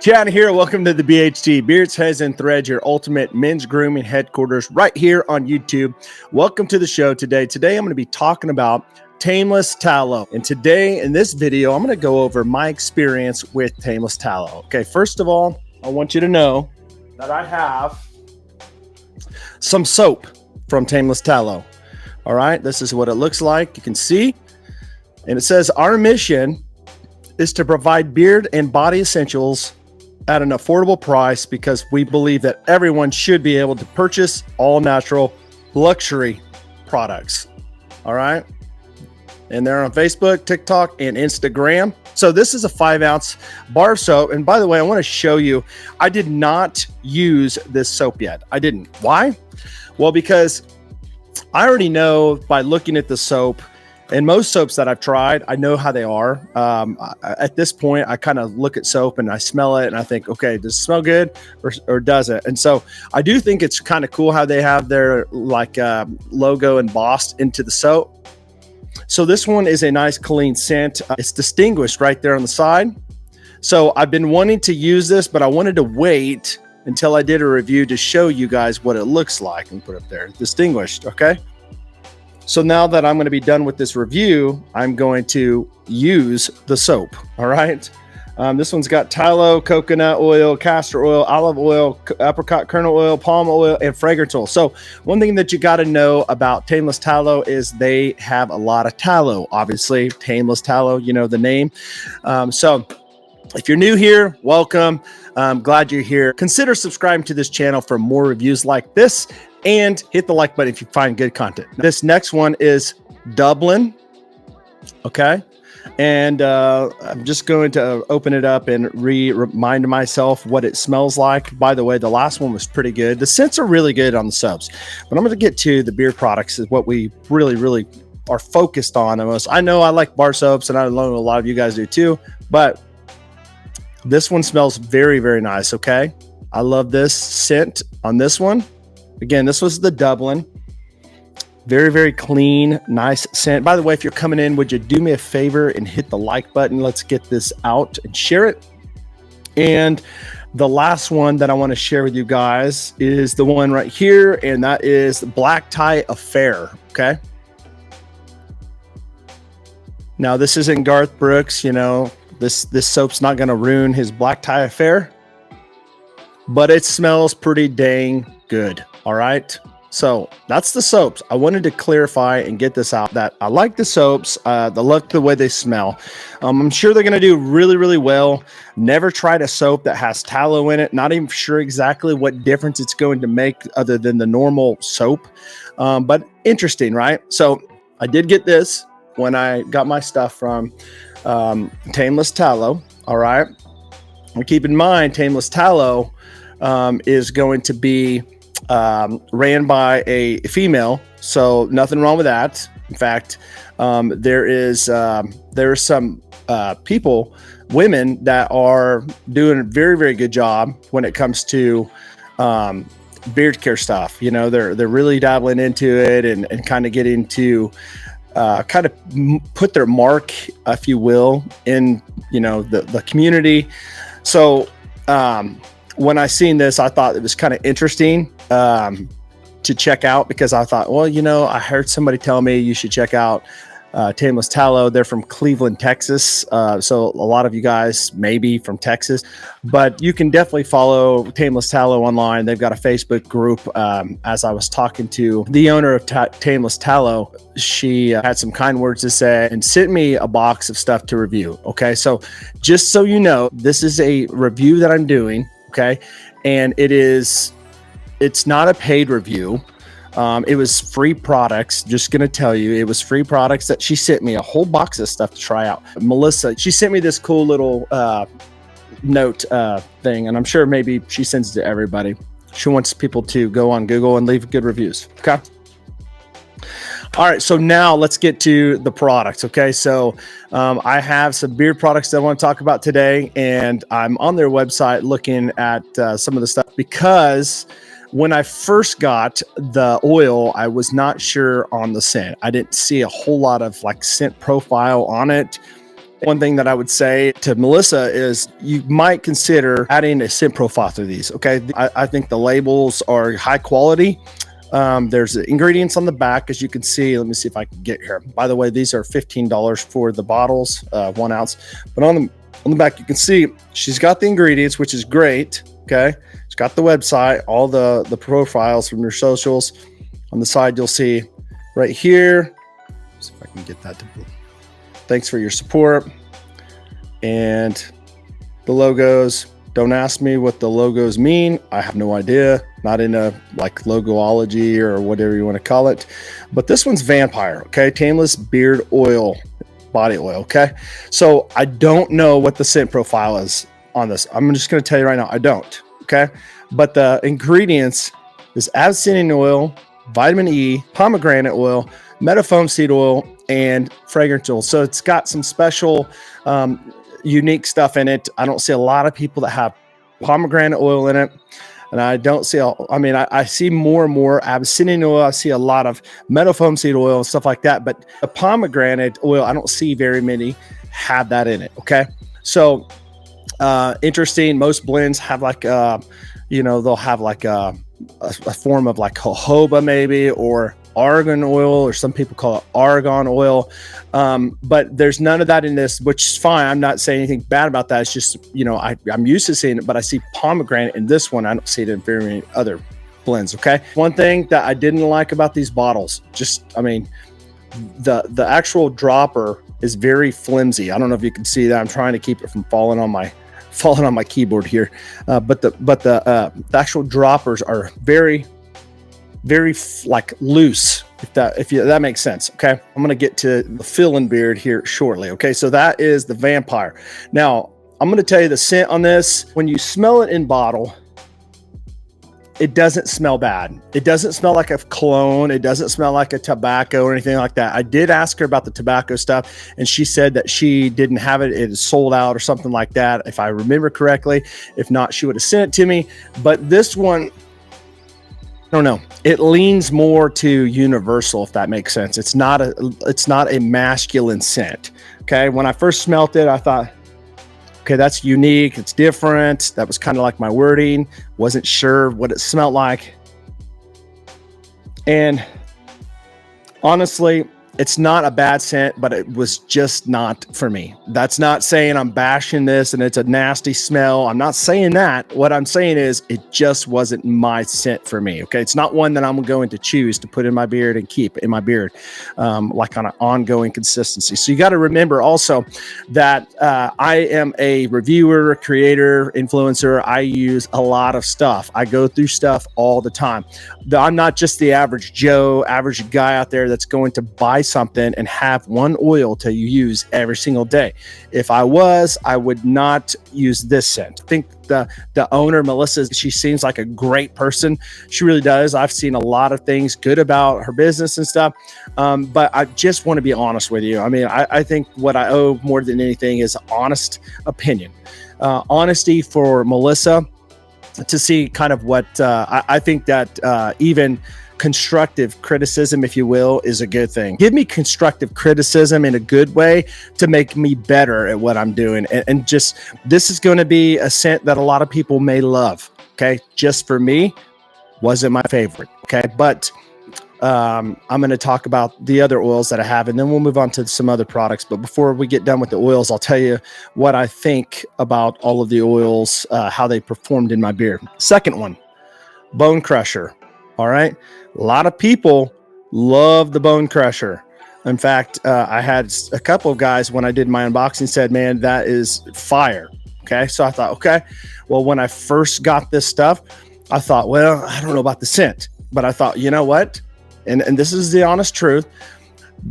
Chad here. Welcome to the BHT, Beards, Heads, and Threads, your ultimate men's grooming headquarters right here on YouTube. Welcome to the show today. Today, I'm going to be talking about Tameless Tallow. And today, in this video, I'm going to go over my experience with Tameless Tallow. Okay, first of all, I want you to know that I have some soap from Tameless Tallow. All right, this is what it looks like. You can see, and it says, our mission is to provide beard and body essentials at an affordable price because we believe that everyone should be able to purchase all natural luxury products. All right. And they're on Facebook, TikTok, and Instagram. So this is a 5-ounce bar of soap. And by the way, I want to show you, I did not use this soap yet. I didn't. Why? Well, because I already know by looking at the soap, and most soaps that I've tried, I know how they are. At this point, I kind of look at soap and I smell it and I think, okay, does it smell good or does it? And so I do think it's kind of cool how they have their logo embossed into the soap. So this one is a nice clean scent. It's distinguished right there on the side. So I've been wanting to use this, but I wanted to wait until I did a review to show you guys what it looks like and put it there, distinguished, okay? So now that I'm going to be done with this review, I'm going to use the soap. All right. This one's got tallow, coconut oil, castor oil, olive oil, apricot kernel oil, palm oil, and fragrance oil. So one thing that you got to know about Tameless Tallow is they have a lot of tallow. Obviously, Tameless Tallow, you know the name. So if you're new here, welcome. I'm glad you're here. Consider subscribing to this channel for more reviews like this. And hit the like button if you find good content. This next one is Dublin. Okay. And I'm just going to open it up and remind myself what it smells like. By the way, the last one was pretty good. The scents are really good on the soaps. But I'm going to get to the beard products is what we really are focused on the most. I know I like bar soaps and I know a lot of you guys do too. But this one smells very nice. Okay. I love this scent on this one. Again, this was the Dublin. Very clean, nice scent. By the way, if you're coming in, would you do me a favor and hit the like button? Let's get this out and share it. And the last one that I want to share with you guys is the one right here, and that is the Black Tie Affair, okay? Now, this isn't Garth Brooks, you know, this soap's not going to ruin his Black Tie Affair, but it smells pretty dang good. All right. So that's the soaps. I wanted to clarify and get this out that I like the soaps. The way they smell. I'm sure they're going to do really well. Never tried a soap that has tallow in it. Not even sure exactly what difference it's going to make other than the normal soap. But interesting, right? So I did get this when I got my stuff from Tameless Tallow. All right. And keep in mind, Tameless Tallow is going to be ran by a female, so nothing wrong with that. In fact, there are some women that are doing a very good job when it comes to beard care stuff. You know, they're really dabbling into it and kind of getting to kind of put their mark, if you will, in, you know, the community. So when I seen this, I thought it was kind of interesting to check out because I thought, well, you know, I heard somebody tell me you should check out Tameless Tallow. They're from Cleveland, Texas. So a lot of you guys may be from Texas, but you can definitely follow Tameless Tallow online. They've got a Facebook group. As I was talking to the owner of Tameless Tallow, she had some kind words to say and sent me a box of stuff to review. Okay. So just so you know, this is a review that I'm doing. Okay. And it's not a paid review. It was free products. Just going to tell you, it was free products that she sent me a whole box of stuff to try out. Melissa, she sent me this cool little note thing, and I'm sure maybe she sends it to everybody. She wants people to go on Google and leave good reviews. Okay. All right, so now let's get to the products. Okay, so I have some beard products that I want to talk about today, and I'm on their website looking at some of the stuff because when I first got the oil, I was not sure on the scent. I didn't see a whole lot of like scent profile on it. One thing that I would say to Melissa is you might consider adding a scent profile to these. Okay. I think the labels are high quality. There's the ingredients on the back, as you can see. Let me see if I can get here. By the way, these are $15 for the bottles, 1 ounce. But on the back, you can see she's got the ingredients, which is great. Okay. She's got the website, all the profiles from your socials. On the side, you'll see right here. Let's see if I can get that to thanks for your support. And the logos, don't ask me what the logos mean. I have no idea. Not in a like logoology or whatever you want to call it. But this one's Vampire, okay? Tameless beard oil, body oil, okay? So I don't know what the scent profile is on this. I'm just going to tell you right now, I don't, okay? But the ingredients is absinthium oil, vitamin E, pomegranate oil, metafoam seed oil, and fragrance oil. So it's got some special, unique stuff in it. I don't see a lot of people that have pomegranate oil in it. And I don't see, I see more and more absinthium oil. I see a lot of metafoam seed oil and stuff like that. But the pomegranate oil, I don't see very many have that in it. Okay. So, interesting. Most blends have like, they'll have like a form of like jojoba maybe, or argan oil, or some people call it argan oil. But there's none of that in this, which is fine. I'm not saying anything bad about that. It's just, I'm used to seeing it, but I see pomegranate in this one. I don't see it in very many other blends. Okay. One thing that I didn't like about these bottles, the actual dropper is very flimsy. I don't know if you can see that. I'm trying to keep it from falling on my keyboard here. But the actual droppers are very, very like loose, if that makes sense. Okay. I'm going to get to the fill-in beard here shortly. Okay. So that is the Vampire. Now I'm going to tell you the scent on this. When you smell it in bottle, it doesn't smell bad. It doesn't smell like a cologne. It doesn't smell like a tobacco or anything like that. I did ask her about the tobacco stuff, and she said that she didn't have it. It is sold out or something like that, if I remember correctly. If not, she would have sent it to me. But this one, I don't know. It leans more to universal, if that makes sense. It's not a masculine scent. Okay. When I first smelt it, I thought, okay, that's unique. It's different. That was kind of like my wording. Wasn't sure what it smelled like. And honestly, it's not a bad scent, but it was just not for me. That's not saying I'm bashing this and it's a nasty smell. I'm not saying that. What I'm saying is it just wasn't my scent for me. Okay. It's not one that I'm going to choose to put in my beard and keep in my beard, like on an ongoing consistency. So you got to remember also that I am a reviewer, creator, influencer. I use a lot of stuff. I go through stuff all the time. I'm not just the average Joe, average guy out there that's going to buy something and have one oil to use every single day. If I was, I would not use this scent. I think the owner, Melissa, she seems like a great person. She really does. I've seen a lot of things good about her business and stuff. But I just want to be honest with you. I mean, I think what I owe more than anything is honest opinion, honesty for Melissa to see kind of what I think that even constructive criticism, if you will, is a good thing. Give me constructive criticism in a good way to make me better at what I'm doing. And just, this is going to be a scent that a lot of people may love. Okay. Just for me, wasn't my favorite. Okay. But I'm going to talk about the other oils that I have, and then we'll move on to some other products. But before we get done with the oils, I'll tell you what I think about all of the oils, how they performed in my beard. Second one, Bone Crusher. All right. A lot of people love the Bone Crusher. In fact, I had a couple of guys when I did my unboxing said, man, that is fire. Okay. So I thought, okay, well, when I first got this stuff, I thought, well, I don't know about the scent, but I thought, you know what? And this is the honest truth.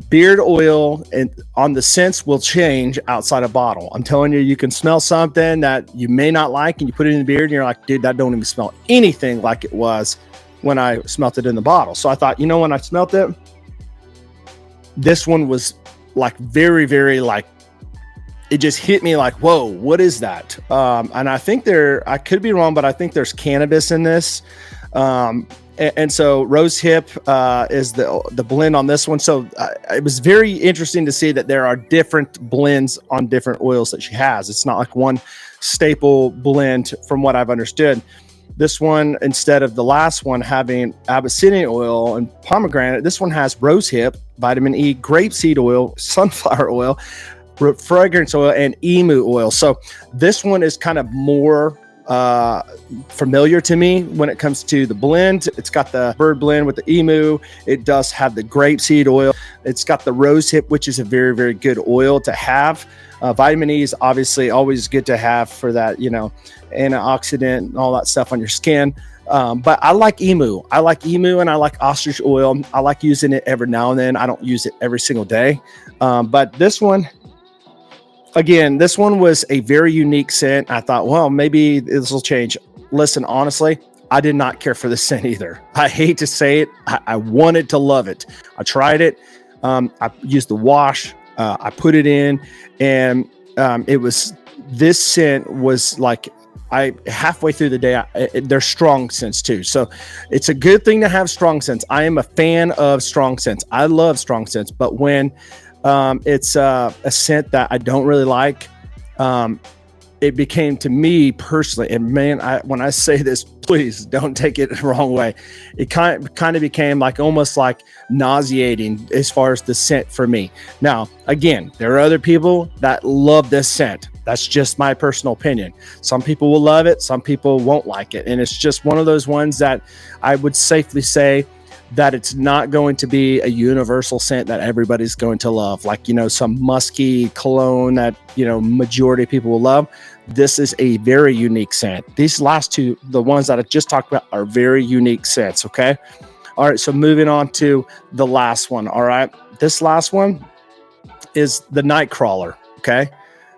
Beard oil and on the scents will change outside a bottle. I'm telling you, you can smell something that you may not like and you put it in the beard and you're like, dude, that don't even smell anything like it was when I smelt it in the bottle. So I thought, you know, when I smelt it, this one was like very, very like, it just hit me like, whoa, what is that? And I think I could be wrong, but I think there's cannabis in this. And so rose hip is the blend on this one. So it was very interesting to see that there are different blends on different oils that she has. It's not like one staple blend from what I've understood. This one, instead of the last one having Abyssinian oil and pomegranate, this one has rose hip, vitamin E, grapeseed oil, sunflower oil, fragrance oil, and emu oil. So this one is kind of more familiar to me when it comes to the blend. It's got the bird blend with the emu. It does have the grapeseed oil. It's got the rose hip, which is a very, very good oil to have. Vitamin E is obviously always good to have for that, you know, antioxidant and all that stuff on your skin. But I like emu. I like emu and I like ostrich oil. I like using it every now and then. I don't use it every single day. But this one, again, this one was a very unique scent. I thought, well, maybe this will change. Listen, honestly, I did not care for the scent either. I hate to say it. I wanted to love it. I tried it. I used the wash. I put it in, and this scent was like, halfway through the day, they're strong scents too. So it's a good thing to have strong scents. I am a fan of strong scents. I love strong scents, but when it's a scent that I don't really like, it became, to me personally, and man, when I say this, please don't take it the wrong way. It kind of became like almost like nauseating as far as the scent for me. Now, again, there are other people that love this scent. That's just my personal opinion. Some people will love it. Some people won't like it. And it's just one of those ones that I would safely say that it's not going to be a universal scent that everybody's going to love. Like, you know, some musky cologne that, you know, majority of people will love. This is a very unique scent. These last two, the ones that I just talked about, are very unique scents. Okay. All right. So moving on to the last one. All right. This last one is the Nightcrawler. Okay.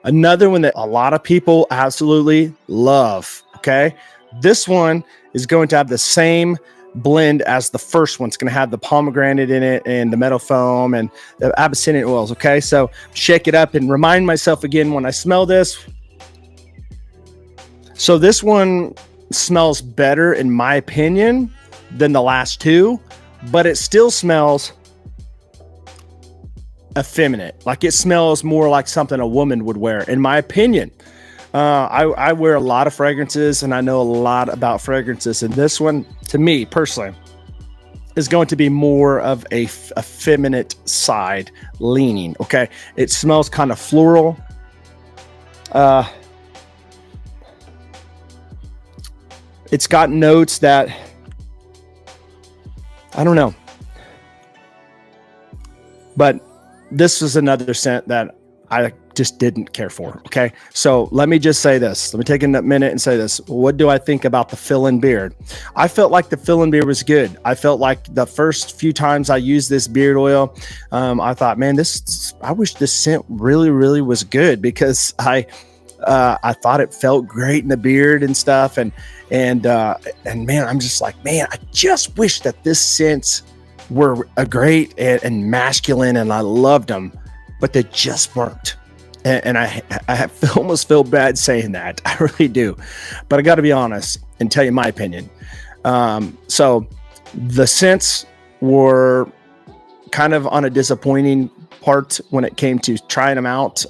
Another one that a lot of people absolutely love. Okay. This one is going to have the same blend as the first one. It's going to have the pomegranate in it and the meadow foam and the Abyssinian oils. Okay. So shake it up and remind myself again when I smell this. So this one smells better, in my opinion, than the last two, but it still smells effeminate. Like, it smells more like something a woman would wear, in my opinion. I wear a lot of fragrances and I know a lot about fragrances, and this one, to me personally, is going to be more of a effeminate side leaning. Okay. It smells kind of floral. It's got notes that, I don't know, but this was another scent that I just didn't care for. Okay. So let me just say this. Let me take a minute and say this. What do I think about the fill-in beard? I felt like the fill-in beard was good. I felt like the first few times I used this beard oil, I thought, man, I wish this scent really, really was good, because I thought it felt great in the beard and stuff. And man, I'm just like, man, I just wish that this scents were a great and masculine, and I loved them, but they just weren't. And I almost feel bad saying that. I really do. But I got to be honest and tell you my opinion. So the scents were kind of on a disappointing part when it came to trying them out.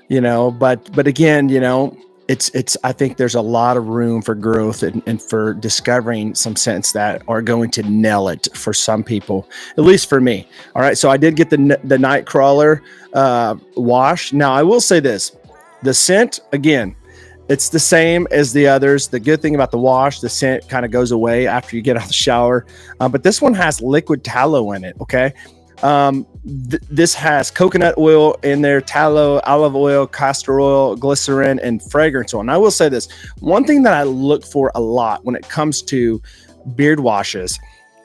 You know, but again, you know, I think there's a lot of room for growth and for discovering some scents that are going to nail it for some people, at least for me. All right. So I did get the Nightcrawler wash. Now I will say this, the scent, again, it's the same as the others. The good thing about the wash, the scent kind of goes away after you get out of the shower. But this one has liquid tallow in it. Okay. This has coconut oil in there, tallow, olive oil, castor oil, glycerin, and fragrance oil. And I will say this, one thing that I look for a lot when it comes to beard washes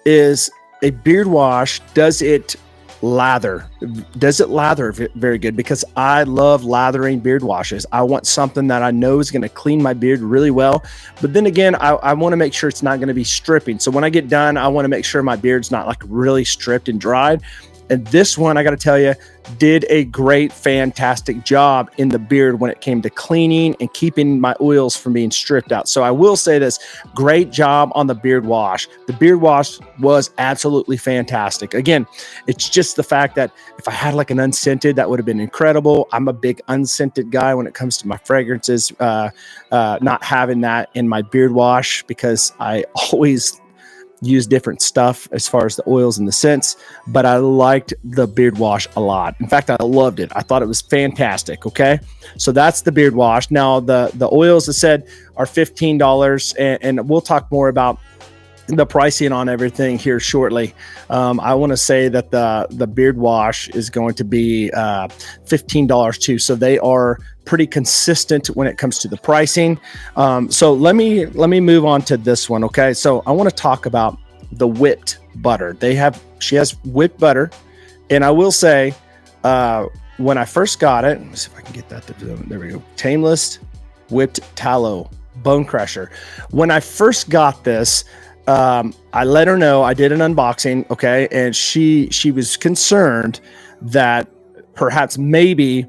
is a beard wash. Does it lather? Does it lather very good? Because I love lathering beard washes. I want something that I know is going to clean my beard really well. But then again, I want to make sure it's not going to be stripping. So when I get done, I want to make sure my beard's not like really stripped and dried. And this one, I got to tell you, did a great, fantastic job in the beard when it came to cleaning and keeping my oils from being stripped out. So I will say this, great job on the beard wash. The beard wash was absolutely fantastic. Again, it's just the fact that if I had like an unscented, that would have been incredible. I'm a big unscented guy when it comes to my fragrances, not having that in my beard wash because I always use different stuff as far as the oils and the scents, but I liked the beard wash a lot. In fact, I loved it. I thought it was fantastic. Okay. So that's the beard wash. Now the oils, as I said, are $15, and we'll talk more about the pricing on everything here shortly. I want to say that the beard wash is going to be $15 too. So they are pretty consistent when it comes to the pricing. So let me move on to this one. Okay. So I want to talk about the whipped butter. She has whipped butter. And I will say, when I first got it, let's see if I can get that there we go. Tameless whipped tallow bone crusher. When I first got this, I let her know, I did an unboxing. Okay. And she was concerned that perhaps maybe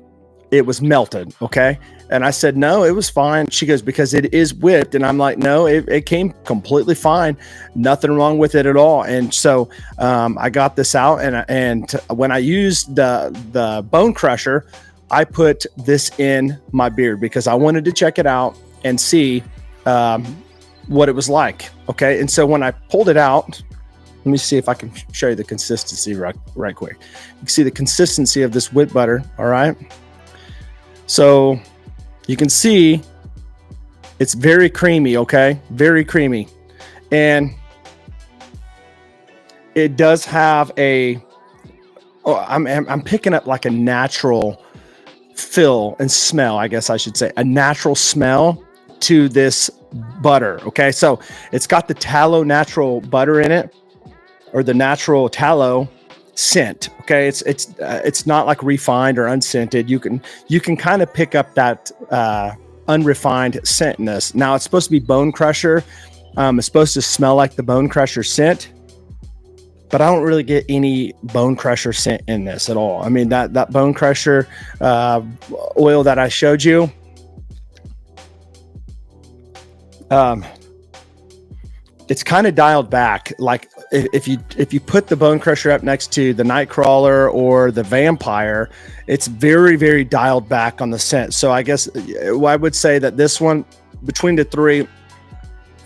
it was melted. Okay. And I said, no, it was fine. She goes, because it is whipped. And I'm like, no, it came completely fine. Nothing wrong with it at all. And so, I got this out, and when I used the bone crusher, I put this in my beard because I wanted to check it out and see, what it was like. Okay. And so when I pulled it out, let me see if I can show you the consistency right quick. You can see the consistency of this whipped butter. All right. So you can see it's very creamy. Okay. Very creamy. And it does have I'm picking up like a natural feel and smell, I guess I should say, a natural smell to this butter. Okay. So it's got the tallow natural butter in it, or the natural tallow scent. Okay. It's not like refined or unscented. You can kind of pick up that, unrefined scent in this. Now it's supposed to be bone crusher. It's supposed to smell like the bone crusher scent, but I don't really get any bone crusher scent in this at all. I mean, that bone crusher, oil that I showed you, it's kind of dialed back. Like if you put the bone crusher up next to the Nightcrawler or the Vampire, it's very, very dialed back on the scent. So I guess I would say that this one between the three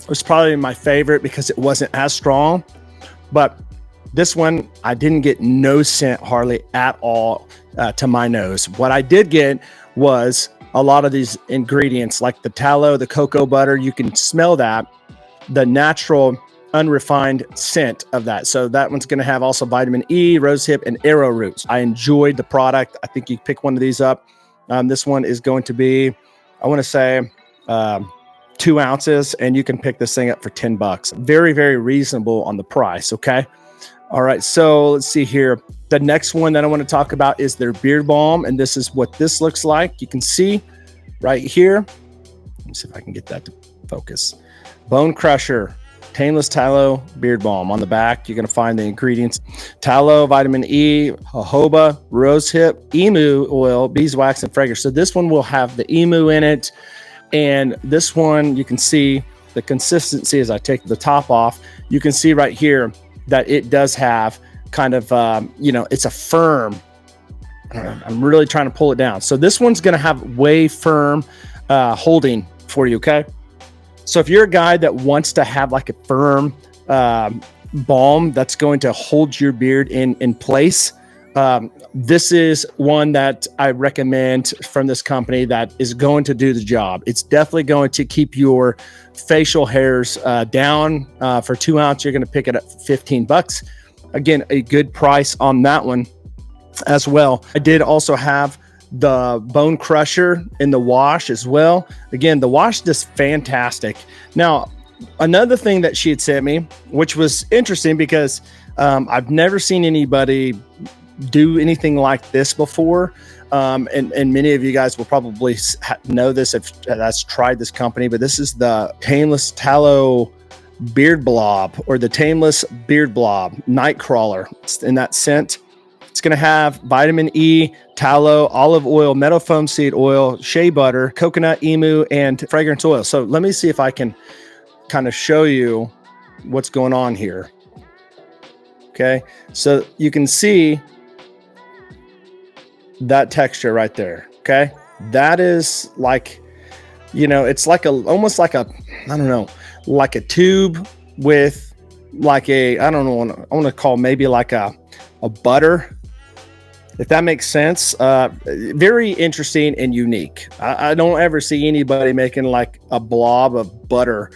was probably my favorite because it wasn't as strong, but this one, I didn't get no scent hardly at all to my nose. What I did get was a lot of these ingredients like the tallow, the cocoa butter. You can smell that, the natural unrefined scent of that. So that one's going to have also vitamin E, rosehip, and arrowroot. I enjoyed the product. I think you pick one of these up. This one is going to be, I want to say, 2 ounces, and you can pick this thing up for $10. Very, very reasonable on the price. Okay. All right. So let's see here. The next one that I want to talk about is their beard balm. And this is what this looks like. You can see right here. Let me see if I can get that to focus. Bone Crusher, Tameless Tallow Beard Balm. On the back, you're going to find the ingredients: tallow, vitamin E, jojoba, rosehip, emu oil, beeswax, and fragrance. So this one will have the emu in it. And this one, you can see the consistency as I take the top off. You can see right here that it does have kind of, it's a firm. I'm really trying to pull it down. So this one's going to have way firm holding for you. Okay. So if you're a guy that wants to have like a firm balm that's going to hold your beard in place, this is one that I recommend from this company that is going to do the job. It's definitely going to keep your facial hairs down. For 2 ounces, you're going to pick it up for $15. Again, a good price on that one as well. I did also have the Bone Crusher in the wash as well. Again, the wash is fantastic. Now, another thing that she had sent me, which was interesting because I've never seen anybody do anything like this before. And many of you guys will probably know this if that's tried this company, but this is the Tameless Tallow Beard Blob, or the Tameless Beard Blob Nightcrawler. It's in that scent. It's going to have vitamin E, tallow, olive oil, meadow foam seed oil, shea butter, coconut, emu, and fragrance oil. So let me see if I can kind of show you what's going on here. Okay, so you can see that texture right there. Okay, that is like, you know, it's like almost like a, I don't know, like a tube with like a, I don't know, I want to call maybe like a butter, if that makes sense. Very interesting and unique. I don't ever see anybody making like a blob of butter.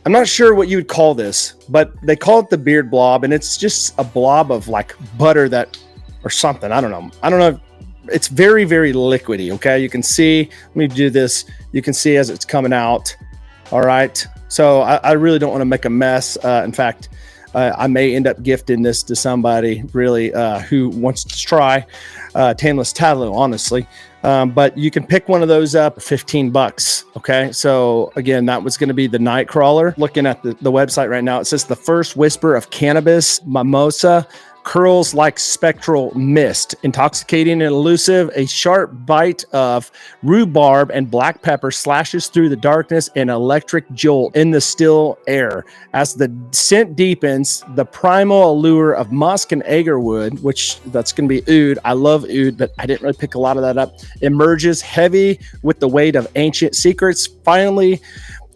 I'm not sure what you would call this, but they call it the beard blob, and it's just a blob of like butter that, or something. I don't know. It's very, very liquidy. Okay. You can see, let me do this. You can see as it's coming out. All right. So I really don't want to make a mess. In fact, I may end up gifting this to somebody really who wants to try Tameless Tallow, honestly. But you can pick one of those up for $15. Okay. So again, that was going to be the night crawler. Looking at the website right now, it says the first whisper of cannabis, mimosa, curls like spectral mist, intoxicating and elusive. A sharp bite of rhubarb and black pepper slashes through the darkness, an electric jolt in the still air. As the scent deepens, the primal allure of musk and agarwood, which that's going to be oud. I love oud, but I didn't really pick a lot of that up, emerges heavy with the weight of ancient secrets. Finally,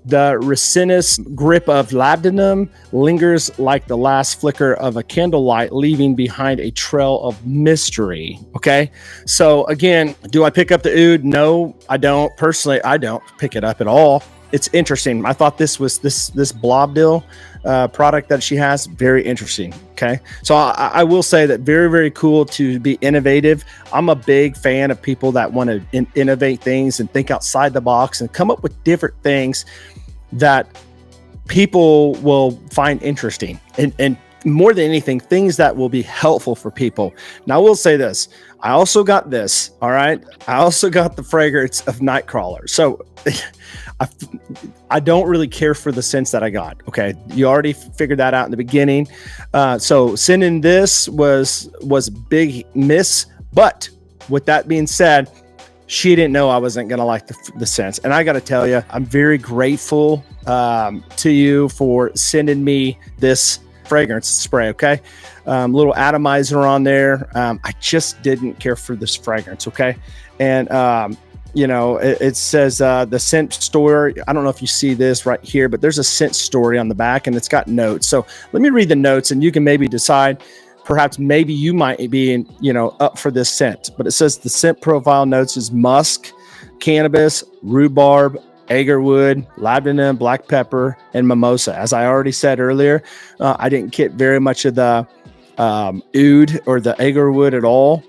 the resinous grip of labdanum lingers like the last flicker of a candlelight, leaving behind a trail of mystery. Okay. So again, do I pick up the oud? No, I don't. Personally, I don't pick it up at all. It's interesting. I thought this was this blob deal product that she has, very interesting. Okay. So I will say that very, very cool to be innovative. I'm a big fan of people that want to innovate things and think outside the box and come up with different things that people will find interesting, and more than anything, things that will be helpful for people. Now, I will say this. I also got this. All right. I also got the fragrance of Nightcrawler. So I don't really care for the scents that I got. Okay. You already figured that out in the beginning. So sending this was a big miss. But with that being said, she didn't know I wasn't going to like the scents. And I got to tell you, I'm very grateful to you for sending me this fragrance spray. Okay. Little atomizer on there. I just didn't care for this fragrance. Okay. And, you know, it says the scent story. I don't know if you see this right here, but there's a scent story on the back and it's got notes. So let me read the notes and you can maybe decide. Perhaps maybe you might be up for this scent, but it says the scent profile notes is musk, cannabis, rhubarb, agarwood, labdanum, black pepper, and mimosa. As I already said earlier, I didn't get very much of the oud or the agarwood at all.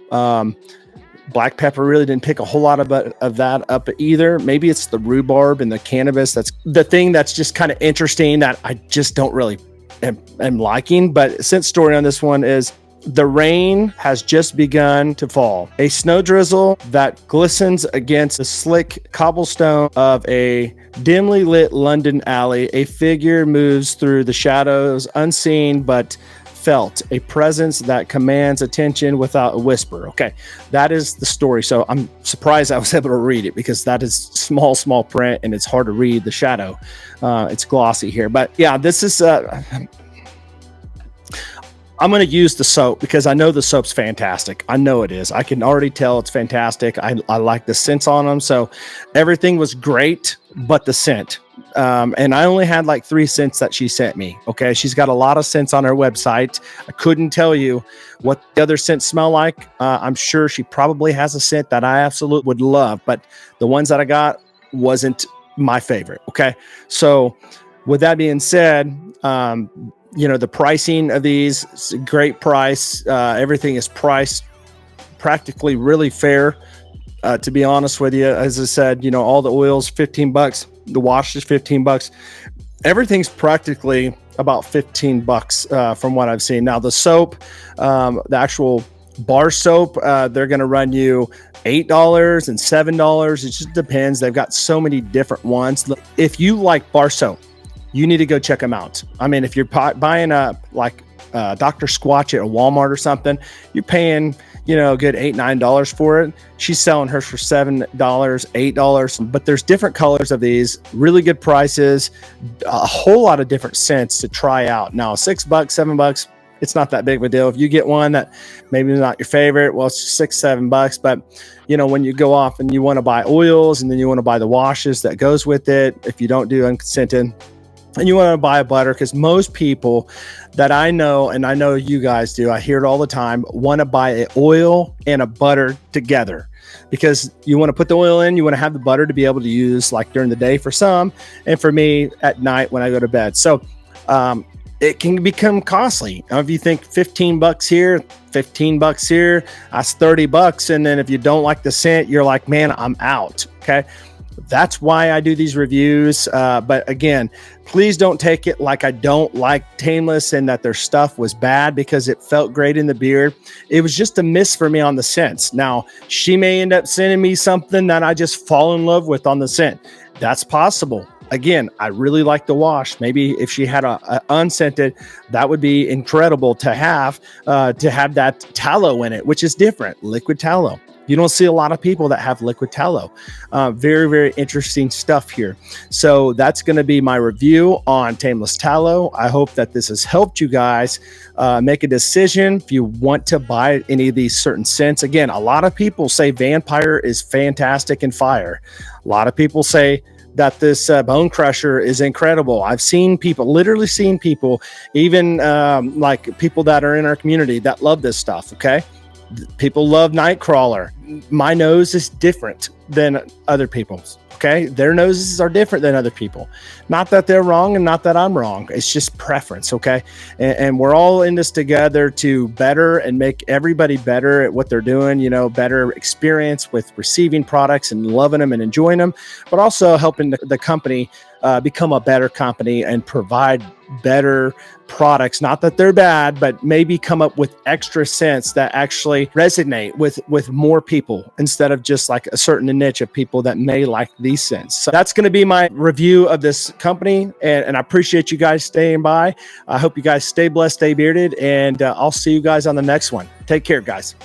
Black pepper really didn't pick a whole lot of that up either. Maybe it's the rhubarb and the cannabis. That's the thing that's just kind of interesting that I just don't really am liking. But scent story on this one is the rain has just begun to fall. A snow drizzle that glistens against the slick cobblestone of a dimly lit London alley. A figure moves through the shadows, unseen but felt, a presence that commands attention without a whisper. Okay, that is the story. So I'm surprised I was able to read it because that is small print and it's hard to read the shadow. It's glossy here, but yeah, this is I'm going to use the soap because I know the soap's fantastic. I know it is. I can already tell it's fantastic. I like the scents on them. So everything was great, but the scent. And I only had like 3 scents that she sent me. Okay. She's got a lot of scents on her website. I couldn't tell you what the other scents smell like. I'm sure she probably has a scent that I absolutely would love, but the ones that I got wasn't my favorite. Okay. So with that being said, the pricing of these, it's a great price. Everything is priced practically really fair. To be honest with you, as I said, all the oils, $15, the wash is $15. Everything's practically about $15 from what I've seen. Now the soap, the actual bar soap, they're going to run you $8 and $7. It just depends. They've got so many different ones. If you like bar soap, you need to go check them out. I mean, if you're buying Dr. Squatch at a Walmart or something, you're paying, a good $8, $9 for it. She's selling hers for $7, $8, but there's different colors of these, really good prices, a whole lot of different scents to try out. Now, $6, $7, it's not that big of a deal. If you get one that maybe is not your favorite, well, it's $6, $7. But when you go off and you want to buy oils and then you want to buy the washes that goes with it, if you don't do unscented, and you want to buy a butter, because most people that I know, and I know you guys do, I hear it all the time, want to buy an oil and a butter together, because you want to put the oil in, you want to have the butter to be able to use like during the day for some, and for me at night when I go to bed. So it can become costly. Now, if you think $15 here, $15 here, that's $30. And then if you don't like the scent, you're like, man, I'm out. Okay. That's why I do these reviews. But again, please don't take it like I don't like Tameless and that their stuff was bad, because it felt great in the beard. It was just a miss for me on the scents. Now, she may end up sending me something that I just fall in love with on the scent. That's possible. Again, I really like the wash. Maybe if she had a unscented, that would be incredible to have that tallow in it, which is different, liquid tallow. You don't see a lot of people that have liquid tallow. Very, very interesting stuff here. So that's going to be my review on Tameless Tallow. I hope that this has helped you guys make a decision if you want to buy any of these certain scents. Again, a lot of people say Vampire is fantastic and fire. A lot of people say that this Bone Crusher is incredible. I've seen people, literally seen people, even like people that are in our community that love this stuff, okay? People love Nightcrawler. My nose is different than other people's. Okay. Their noses are different than other people. Not that they're wrong and not that I'm wrong. It's just preference. Okay. And we're all in this together to better and make everybody better at what they're doing, better experience with receiving products and loving them and enjoying them, but also helping the company become a better company and provide better products. Not that they're bad, but maybe come up with extra scents that actually resonate with more people, instead of just like a certain niche of people that may like these scents. So that's going to be my review of this company, and I appreciate you guys staying by. I hope you guys stay blessed, stay bearded, and I'll see you guys on the next one. Take care, guys.